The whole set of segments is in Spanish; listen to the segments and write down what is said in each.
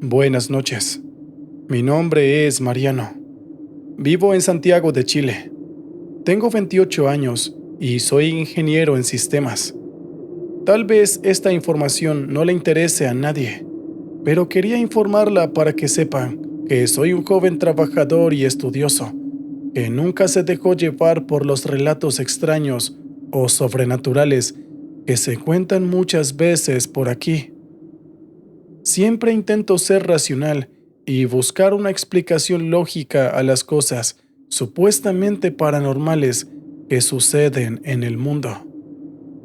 Buenas noches. Mi nombre es Mariano. Vivo en Santiago de Chile. Tengo 28 años y soy ingeniero en sistemas. Tal vez esta información no le interese a nadie, pero quería informarla para que sepan que soy un joven trabajador y estudioso, que nunca se dejó llevar por los relatos extraños o sobrenaturales que se cuentan muchas veces por aquí. Siempre intento ser racional y buscar una explicación lógica a las cosas supuestamente paranormales que suceden en el mundo.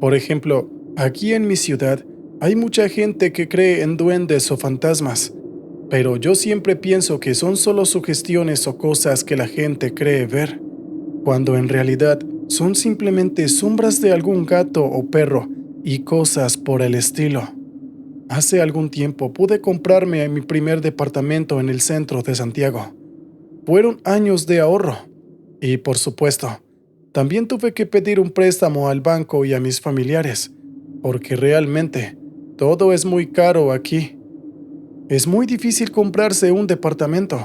Por ejemplo, aquí en mi ciudad hay mucha gente que cree en duendes o fantasmas, pero yo siempre pienso que son solo sugestiones o cosas que la gente cree ver, cuando en realidad son simplemente sombras de algún gato o perro y cosas por el estilo. Hace algún tiempo pude comprarme mi primer departamento en el centro de Santiago. Fueron años de ahorro. Y por supuesto, también tuve que pedir un préstamo al banco y a mis familiares, porque realmente todo es muy caro aquí. Es muy difícil comprarse un departamento,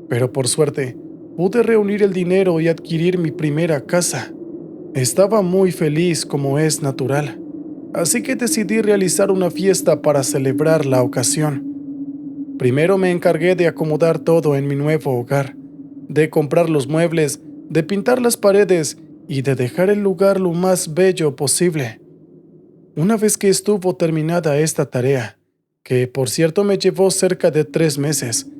pero por suerte pude reunir el dinero y adquirir mi primera casa. Estaba muy feliz como es natural, así que decidí realizar una fiesta para celebrar la ocasión. Primero me encargué de acomodar todo en mi nuevo hogar, de comprar los muebles, de pintar las paredes y de dejar el lugar lo más bello posible. Una vez que estuvo terminada esta tarea, que por cierto me llevó cerca de 3 meses,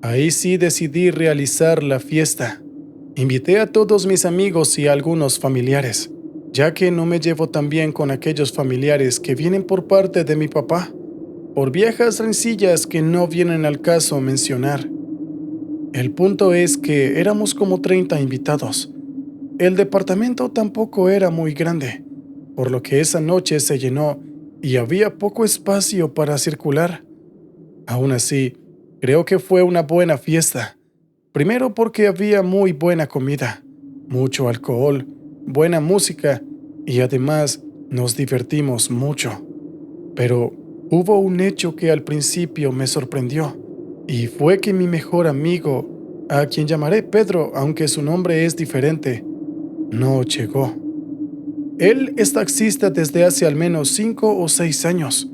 ahí sí decidí realizar la fiesta. Invité a todos mis amigos y a algunos familiares, ya que no me llevo tan bien con aquellos familiares que vienen por parte de mi papá, por viejas rencillas que no vienen al caso mencionar. El punto es que éramos como 30 invitados. El departamento tampoco era muy grande, por lo que esa noche se llenó y había poco espacio para circular. Aún así, creo que fue una buena fiesta. Primero porque había muy buena comida, mucho alcohol, buena música y además nos divertimos mucho. Pero hubo un hecho que al principio me sorprendió, y fue que mi mejor amigo, a quien llamaré Pedro aunque su nombre es diferente, no llegó. Él es taxista desde hace al menos 5 o 6 años.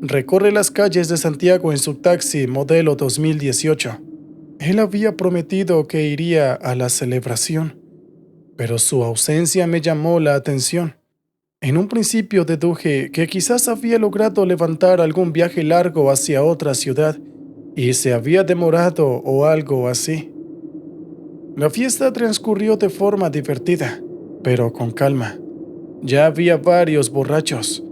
Recorre las calles de Santiago en su taxi modelo 2018. Él había prometido que iría a la celebración, pero su ausencia me llamó la atención. En un principio deduje que quizás había logrado levantar algún viaje largo hacia otra ciudad y se había demorado o algo así. La fiesta transcurrió de forma divertida, pero con calma. Ya había varios borrachos.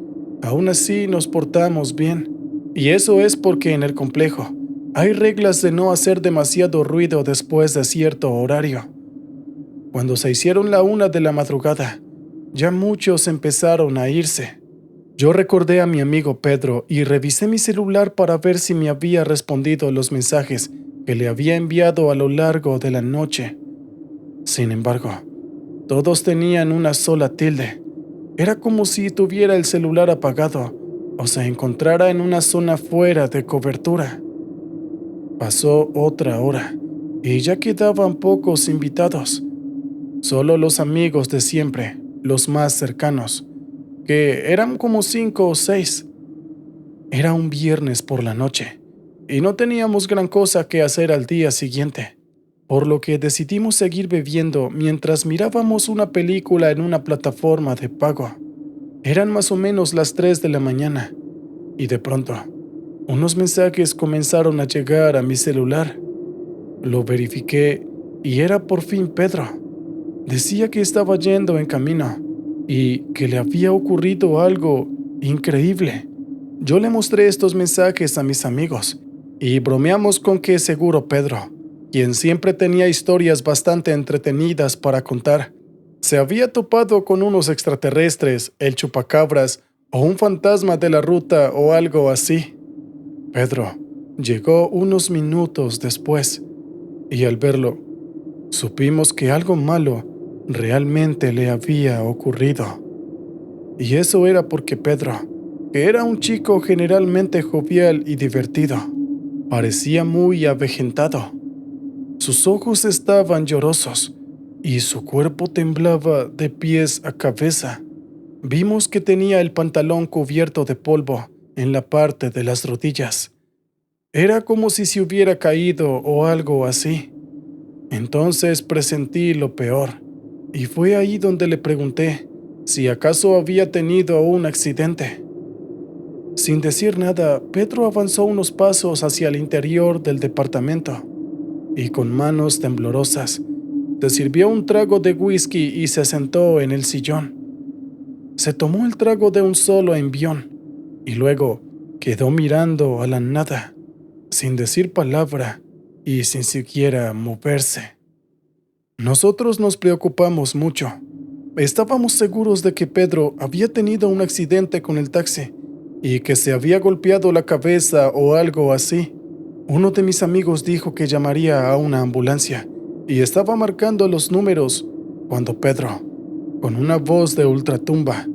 Aún así nos portamos bien, y eso es porque en el complejo hay reglas de no hacer demasiado ruido después de cierto horario. Cuando se hicieron la 1 de la madrugada, ya muchos empezaron a irse. Yo recordé a mi amigo Pedro y revisé mi celular para ver si me había respondido los mensajes que le había enviado a lo largo de la noche. Sin embargo, todos tenían una sola tilde. Era como si tuviera el celular apagado o se encontrara en una zona fuera de cobertura. Pasó otra hora y ya quedaban pocos invitados. Solo los amigos de siempre, los más cercanos, que eran como 5 o 6. Era un viernes por la noche y no teníamos gran cosa que hacer al día siguiente, por lo que decidimos seguir bebiendo mientras mirábamos una película en una plataforma de pago. Eran más o menos las 3 de la mañana y de pronto, unos mensajes comenzaron a llegar a mi celular. Lo verifiqué y era por fin Pedro. Decía que estaba yendo en camino y que le había ocurrido algo increíble. Yo le mostré estos mensajes a mis amigos y bromeamos con que seguro Pedro, quien siempre tenía historias bastante entretenidas para contar, se había topado con unos extraterrestres, el chupacabras o un fantasma de la ruta o algo así. Pedro llegó unos minutos después y al verlo, supimos que algo malo realmente le había ocurrido. Y eso era porque Pedro, que era un chico generalmente jovial y divertido, Parecía muy avejentado. Sus ojos estaban llorosos y su cuerpo temblaba de pies a cabeza. Vimos que tenía el pantalón cubierto de polvo en la parte de las rodillas. Era como si se hubiera caído o algo así. Entonces presentí lo peor, y fue ahí donde le pregunté si acaso había tenido un accidente. Sin decir nada, Pedro avanzó unos pasos hacia el interior del departamento, y con manos temblorosas, se sirvió un trago de whisky y se sentó en el sillón. Se tomó el trago de un solo envión, y luego quedó mirando a la nada, sin decir palabra y sin siquiera moverse. Nosotros nos preocupamos mucho. Estábamos seguros de que Pedro había tenido un accidente con el taxi y que se había golpeado la cabeza o algo así. Uno de mis amigos dijo que llamaría a una ambulancia y estaba marcando los números cuando Pedro, con una voz de ultratumba,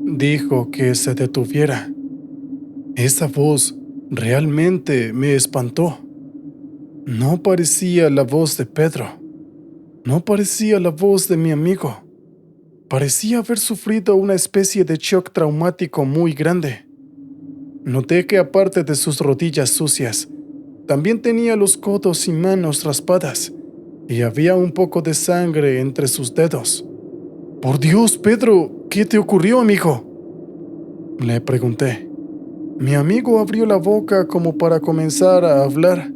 dijo que se detuviera. Esa voz realmente me espantó. No parecía la voz de Pedro. No parecía la voz de mi amigo. Parecía haber sufrido una especie de shock traumático muy grande. Noté que aparte de sus rodillas sucias, también tenía los codos y manos raspadas, y había un poco de sangre entre sus dedos. «Por Dios, Pedro, ¿qué te ocurrió, amigo?», le pregunté. Mi amigo abrió la boca como para comenzar a hablar,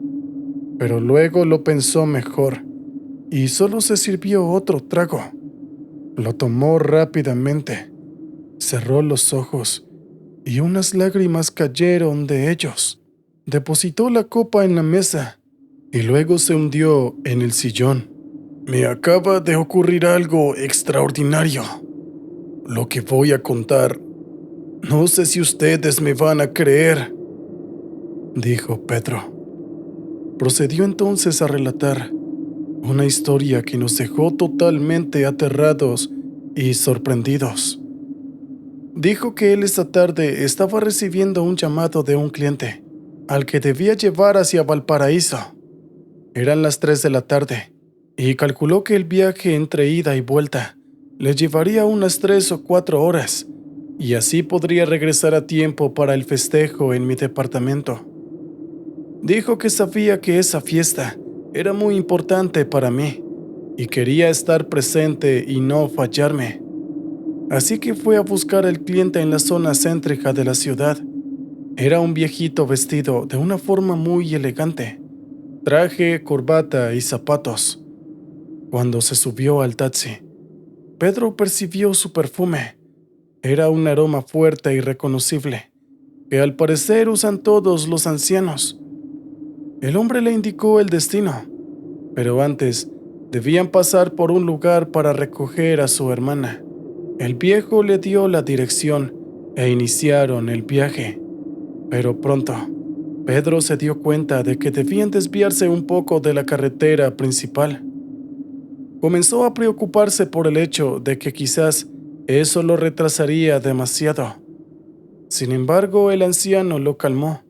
pero luego lo pensó mejor y solo se sirvió otro trago. Lo tomó rápidamente, cerró los ojos y unas lágrimas cayeron de ellos. Depositó la copa en la mesa y luego se hundió en el sillón. «Me acaba de ocurrir algo extraordinario. Lo que voy a contar, no sé si ustedes me van a creer», dijo Pedro. Procedió entonces a relatar una historia que nos dejó totalmente aterrados y sorprendidos. Dijo que él esta tarde estaba recibiendo un llamado de un cliente, al que debía llevar hacia Valparaíso. Eran las 3 de la tarde, y calculó que el viaje entre ida y vuelta le llevaría unas 3 o 4 horas, y así podría regresar a tiempo para el festejo en mi departamento. Dijo que sabía que esa fiesta era muy importante para mí, y quería estar presente y no fallarme. Así que fue a buscar al cliente en la zona céntrica de la ciudad. Era un viejito vestido de una forma muy elegante, traje, corbata y zapatos. Cuando se subió al taxi, Pedro percibió su perfume. Era un aroma fuerte y reconocible, que al parecer usan todos los ancianos. El hombre le indicó el destino, pero antes debían pasar por un lugar para recoger a su hermana. El viejo le dio la dirección e iniciaron el viaje. Pero pronto, Pedro se dio cuenta de que debían desviarse un poco de la carretera principal. Comenzó a preocuparse por el hecho de que quizás eso lo retrasaría demasiado. Sin embargo, el anciano lo calmó,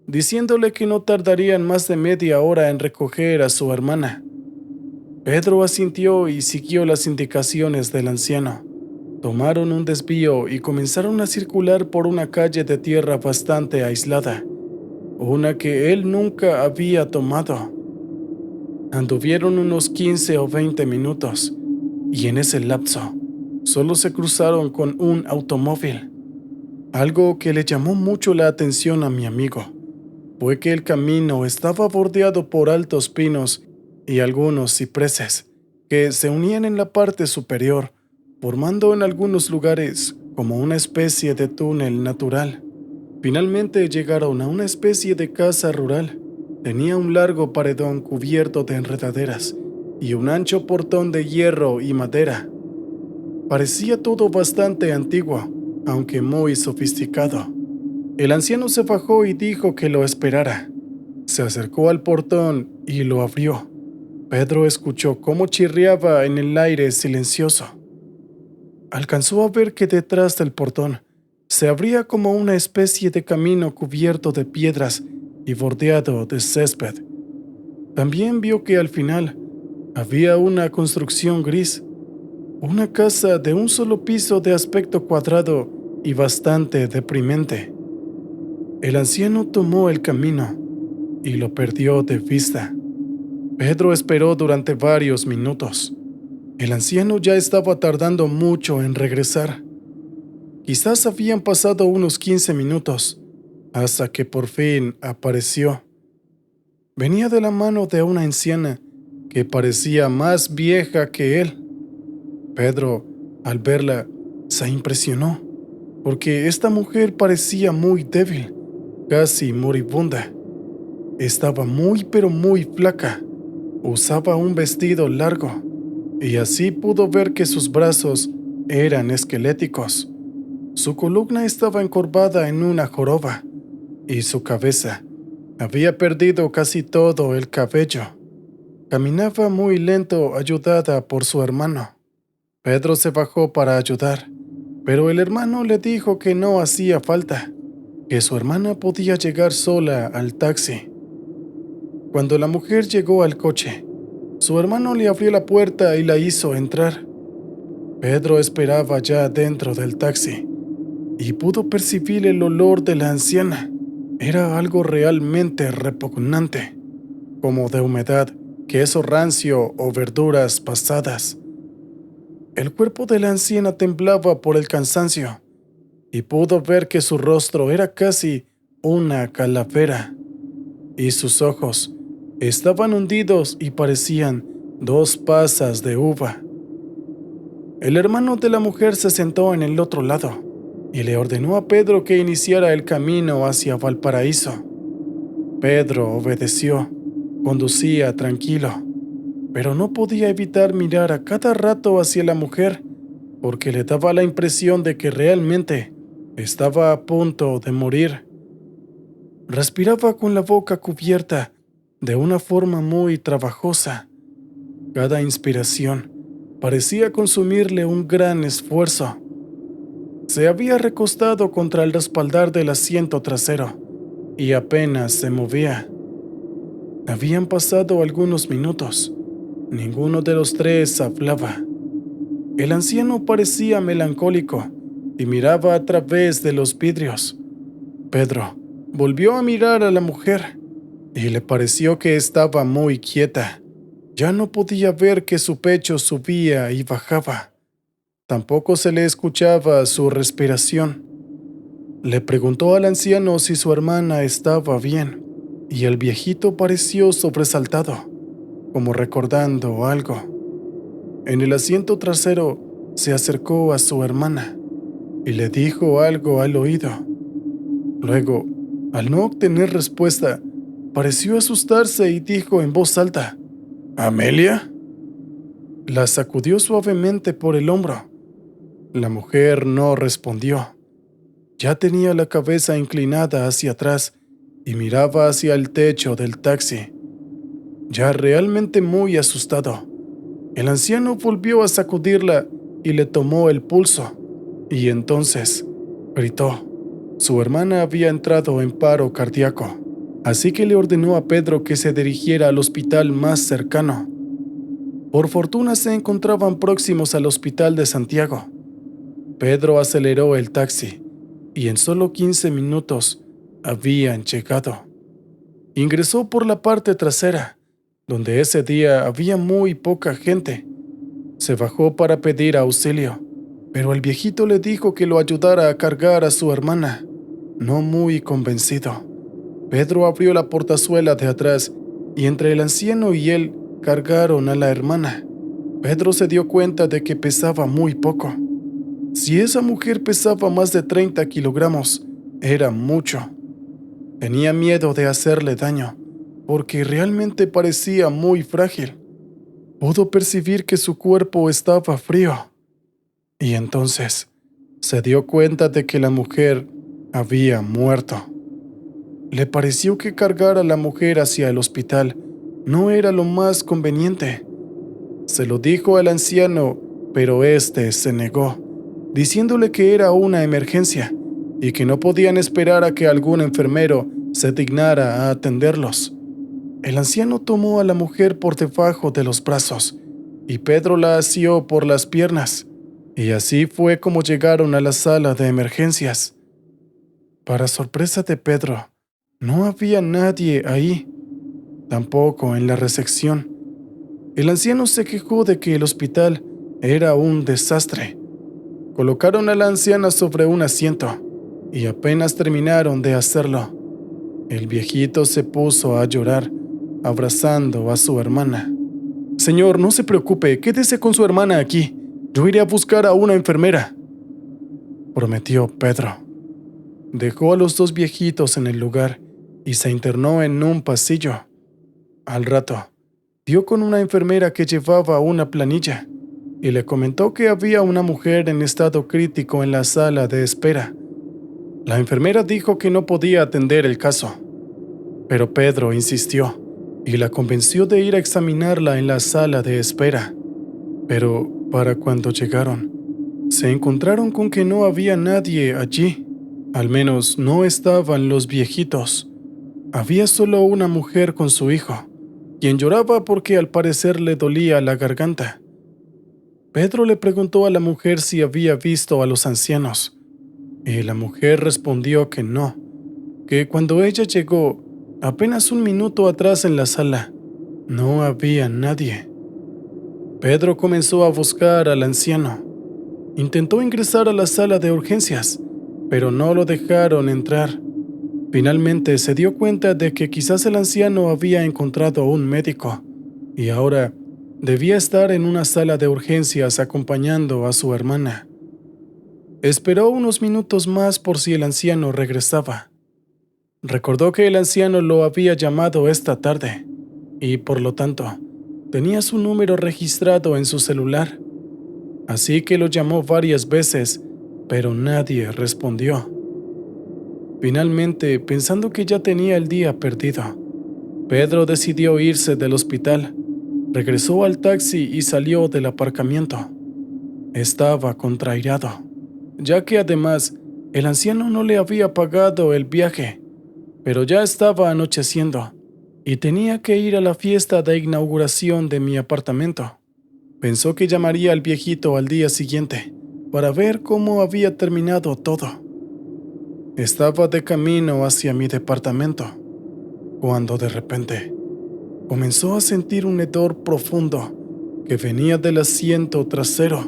diciéndole que no tardarían más de media hora en recoger a su hermana. Pedro asintió y siguió las indicaciones del anciano. Tomaron un desvío y comenzaron a circular por una calle de tierra bastante aislada, una que él nunca había tomado. Anduvieron unos 15 o 20 minutos, y en ese lapso solo se cruzaron con un automóvil. Algo que le llamó mucho la atención a mi amigo fue que el camino estaba bordeado por altos pinos y algunos cipreses que se unían en la parte superior, formando en algunos lugares como una especie de túnel natural. Finalmente llegaron a una especie de casa rural. Tenía un largo paredón cubierto de enredaderas y un ancho portón de hierro y madera. Parecía todo bastante antiguo, aunque muy sofisticado. El anciano se bajó y dijo que lo esperara. Se acercó al portón y lo abrió. Pedro escuchó cómo chirriaba en el aire silencioso. Alcanzó a ver que detrás del portón se abría como una especie de camino cubierto de piedras y bordeado de césped. También vio que al final había una construcción gris, una casa de un solo piso de aspecto cuadrado y bastante deprimente. El anciano tomó el camino y lo perdió de vista. Pedro esperó durante varios minutos. El anciano ya estaba tardando mucho en regresar. Quizás habían pasado unos 15 minutos, hasta que por fin apareció. Venía de la mano de una anciana que parecía más vieja que él. Pedro, al verla, se impresionó, porque esta mujer parecía muy débil, casi moribunda. Estaba muy pero muy flaca. Usaba un vestido largo, y así pudo ver que sus brazos eran esqueléticos. Su columna estaba encorvada en una joroba, y su cabeza había perdido casi todo el cabello. Caminaba muy lento, ayudada por su hermano. Pedro se bajó para ayudar, pero el hermano le dijo que no hacía falta, que su hermana podía llegar sola al taxi. Cuando la mujer llegó al coche, su hermano le abrió la puerta y la hizo entrar. Pedro esperaba ya dentro del taxi y pudo percibir el olor de la anciana. Era algo realmente repugnante, como de humedad, queso rancio o verduras pasadas. El cuerpo de la anciana temblaba por el cansancio y pudo ver que su rostro era casi una calavera, y sus ojos estaban hundidos y parecían 2 pasas de uva. El hermano de la mujer se sentó en el otro lado y le ordenó a Pedro que iniciara el camino hacia Valparaíso. Pedro obedeció, conducía tranquilo, pero no podía evitar mirar a cada rato hacia la mujer, porque le daba la impresión de que realmente estaba a punto de morir. Respiraba con la boca cubierta de una forma muy trabajosa. Cada inspiración parecía consumirle un gran esfuerzo. Se había recostado contra el respaldar del asiento trasero y apenas se movía. Habían pasado algunos minutos. Ninguno de los tres hablaba. El anciano parecía melancólico y miraba a través de los vidrios. Pedro volvió a mirar a la mujer y le pareció que estaba muy quieta. Ya no podía ver que su pecho subía y bajaba. Tampoco se le escuchaba su respiración. Le preguntó al anciano si su hermana estaba bien, y el viejito pareció sobresaltado, como recordando algo. En el asiento trasero se acercó a su hermana y le dijo algo al oído. Luego, al no obtener respuesta, pareció asustarse y dijo en voz alta: ¿Amelia? La sacudió suavemente por el hombro. La mujer no respondió. Ya tenía la cabeza inclinada hacia atrás y miraba hacia el techo del taxi. Ya realmente muy asustado, el anciano volvió a sacudirla y le tomó el pulso. Y entonces gritó. Su hermana había entrado en paro cardíaco, así que le ordenó a Pedro que se dirigiera al hospital más cercano. Por fortuna se encontraban próximos al hospital de Santiago. Pedro aceleró el taxi y en solo 15 minutos habían llegado. Ingresó por la parte trasera, donde ese día había muy poca gente. Se bajó para pedir auxilio, pero el viejito le dijo que lo ayudara a cargar a su hermana. No muy convencido, Pedro abrió la portazuela de atrás y entre el anciano y él cargaron a la hermana. Pedro se dio cuenta de que pesaba muy poco. Si esa mujer pesaba más de 30 kilogramos, era mucho. Tenía miedo de hacerle daño, porque realmente parecía muy frágil. Pudo percibir que su cuerpo estaba frío. Y entonces se dio cuenta de que la mujer había muerto. Le pareció que cargar a la mujer hacia el hospital no era lo más conveniente. Se lo dijo al anciano, pero éste se negó, diciéndole que era una emergencia y que no podían esperar a que algún enfermero se dignara a atenderlos. El anciano tomó a la mujer por debajo de los brazos y Pedro la asió por las piernas, y así fue como llegaron a la sala de emergencias. Para sorpresa de Pedro, no había nadie ahí, tampoco en la recepción. El anciano se quejó de que el hospital era un desastre. Colocaron a la anciana sobre un asiento y apenas terminaron de hacerlo, el viejito se puso a llorar, abrazando a su hermana. Señor, no se preocupe, quédese con su hermana aquí. Yo iré a buscar a una enfermera, prometió Pedro. Dejó a los dos viejitos en el lugar y se internó en un pasillo. Al rato, dio con una enfermera que llevaba una planilla y le comentó que había una mujer en estado crítico en la sala de espera. La enfermera dijo que no podía atender el caso, pero Pedro insistió y la convenció de ir a examinarla en la sala de espera. Pero para cuando llegaron, se encontraron con que no había nadie allí. Al menos no estaban los viejitos. Había solo una mujer con su hijo, quien lloraba porque al parecer le dolía la garganta. Pedro le preguntó a la mujer si había visto a los ancianos, y la mujer respondió que no, que cuando ella llegó, apenas un minuto atrás en la sala, no había nadie. Pedro comenzó a buscar al anciano. Intentó ingresar a la sala de urgencias, pero no lo dejaron entrar. Finalmente se dio cuenta de que quizás el anciano había encontrado un médico y ahora debía estar en una sala de urgencias acompañando a su hermana. Esperó unos minutos más por si el anciano regresaba. Recordó que el anciano lo había llamado esta tarde y, por lo tanto, tenía su número registrado en su celular. Así que lo llamó varias veces, pero nadie respondió. Finalmente, pensando que ya tenía el día perdido, Pedro decidió irse del hospital. Regresó al taxi y salió del aparcamiento. Estaba contrariado, ya que además el anciano no le había pagado el viaje, pero ya estaba anocheciendo y tenía que ir a la fiesta de inauguración de mi apartamento. Pensó que llamaría al viejito al día siguiente para ver cómo había terminado todo. Estaba de camino hacia mi departamento cuando de repente comenzó a sentir un hedor profundo que venía del asiento trasero.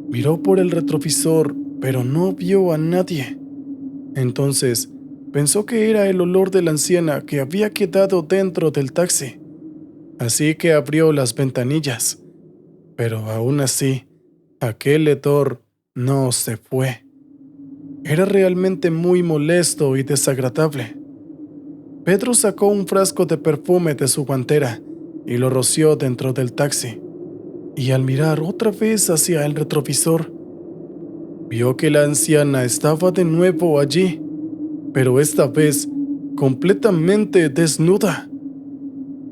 Miró por el retrovisor, pero no vio a nadie. Entonces pensó que era el olor de la anciana que había quedado dentro del taxi. Así que abrió las ventanillas, pero aún así, aquel hedor no se fue. Era realmente muy molesto y desagradable. Pedro sacó un frasco de perfume de su guantera y lo roció dentro del taxi. Y al mirar otra vez hacia el retrovisor, vio que la anciana estaba de nuevo allí, pero esta vez completamente desnuda.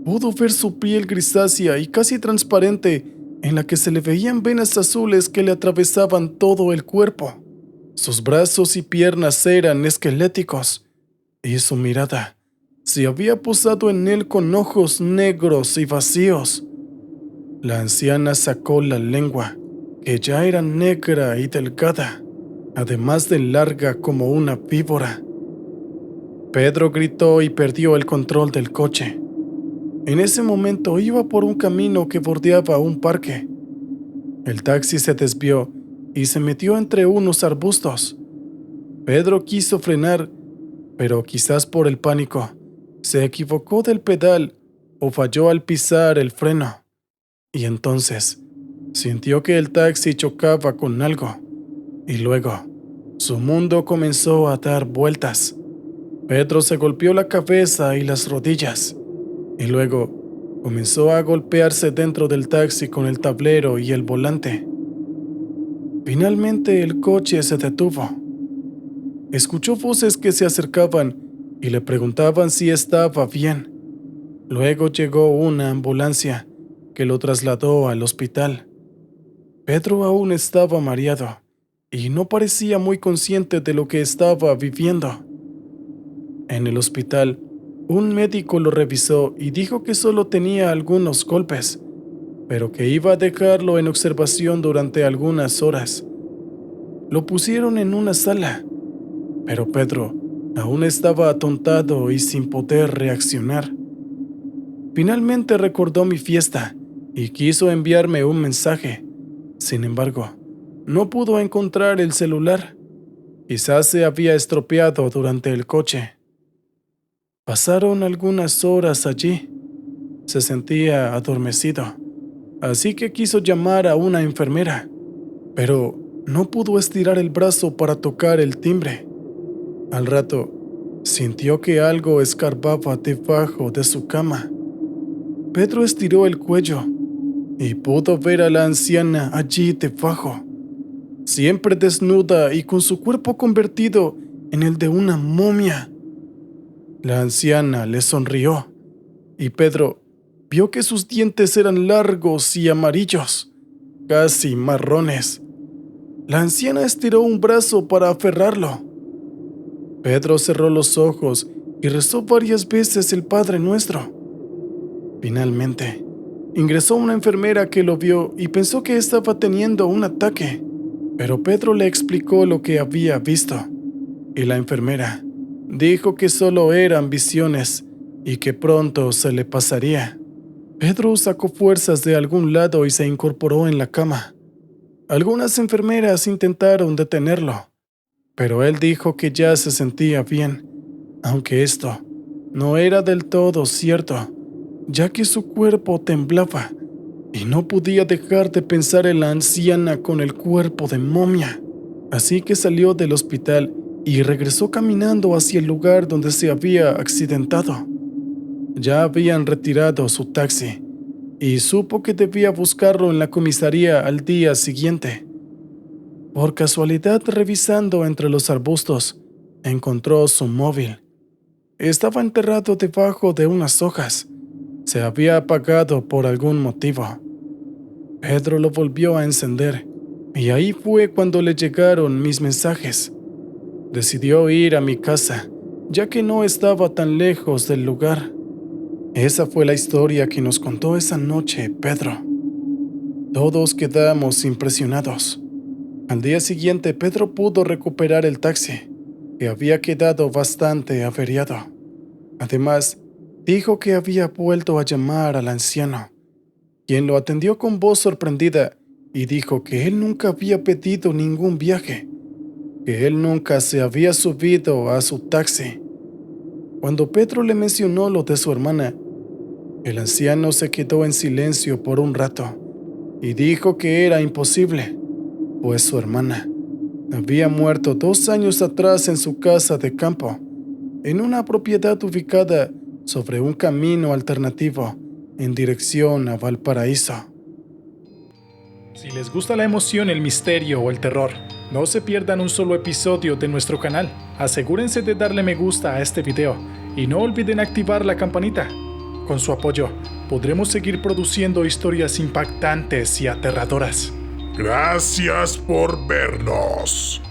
Pudo ver su piel grisácea y casi transparente, en la que se le veían venas azules que le atravesaban todo el cuerpo. Sus brazos y piernas eran esqueléticos, y su mirada se había posado en él con ojos negros y vacíos. La anciana sacó la lengua, que ya era negra y delgada, además de larga como una víbora. Pedro gritó y perdió el control del coche. En ese momento iba por un camino que bordeaba un parque. El taxi se desvió y se metió entre unos arbustos. Pedro quiso frenar, pero quizás por el pánico, se equivocó del pedal o falló al pisar el freno. Y entonces sintió que el taxi chocaba con algo, y luego su mundo comenzó a dar vueltas. Pedro se golpeó la cabeza y las rodillas, y luego comenzó a golpearse dentro del taxi con el tablero y el volante. Finalmente el coche se detuvo. Escuchó voces que se acercaban y le preguntaban si estaba bien. Luego llegó una ambulancia que lo trasladó al hospital. Pedro aún estaba mareado y no parecía muy consciente de lo que estaba viviendo. En el hospital, un médico lo revisó y dijo que solo tenía algunos golpes, pero que iba a dejarlo en observación durante algunas horas. Lo pusieron en una sala, pero Pedro aún estaba atontado y sin poder reaccionar. Finalmente recordó mi fiesta y quiso enviarme un mensaje. Sin embargo, no pudo encontrar el celular. Quizás se había estropeado durante el coche. Pasaron algunas horas allí. Se sentía adormecido, así que quiso llamar a una enfermera, pero no pudo estirar el brazo para tocar el timbre. Al rato, sintió que algo escarbaba debajo de su cama. Pedro estiró el cuello y pudo ver a la anciana allí debajo, siempre desnuda y con su cuerpo convertido en el de una momia. La anciana le sonrió y Pedro vio que sus dientes eran largos y amarillos, casi marrones. La anciana estiró un brazo para aferrarlo. Pedro cerró los ojos y rezó varias veces el Padre Nuestro. Finalmente, ingresó una enfermera que lo vio y pensó que estaba teniendo un ataque, pero Pedro le explicó lo que había visto, y la enfermera dijo que solo eran visiones y que pronto se le pasaría. Pedro sacó fuerzas de algún lado y se incorporó en la cama. Algunas enfermeras intentaron detenerlo, pero él dijo que ya se sentía bien, aunque esto no era del todo cierto, ya que su cuerpo temblaba y no podía dejar de pensar en la anciana con el cuerpo de momia. Así que salió del hospital y regresó caminando hacia el lugar donde se había accidentado. Ya habían retirado su taxi y supo que debía buscarlo en la comisaría al día siguiente. Por casualidad, revisando entre los arbustos, encontró su móvil. Estaba enterrado debajo de unas hojas. Se había apagado por algún motivo. Pedro lo volvió a encender y ahí fue cuando le llegaron mis mensajes. Decidió ir a mi casa, ya que no estaba tan lejos del lugar. Esa fue la historia que nos contó esa noche Pedro. Todos quedamos impresionados. Al día siguiente, Pedro pudo recuperar el taxi, que había quedado bastante averiado. Además, dijo que había vuelto a llamar al anciano, quien lo atendió con voz sorprendida y dijo que él nunca había pedido ningún viaje, que él nunca se había subido a su taxi. Cuando Pedro le mencionó lo de su hermana, el anciano se quedó en silencio por un rato y dijo que era imposible, pues su hermana había muerto 2 años atrás en su casa de campo, en una propiedad ubicada sobre un camino alternativo en dirección a Valparaíso. Si les gusta la emoción, el misterio o el terror, no se pierdan un solo episodio de nuestro canal. Asegúrense de darle me gusta a este video y no olviden activar la campanita. Con su apoyo, podremos seguir produciendo historias impactantes y aterradoras. Gracias por vernos.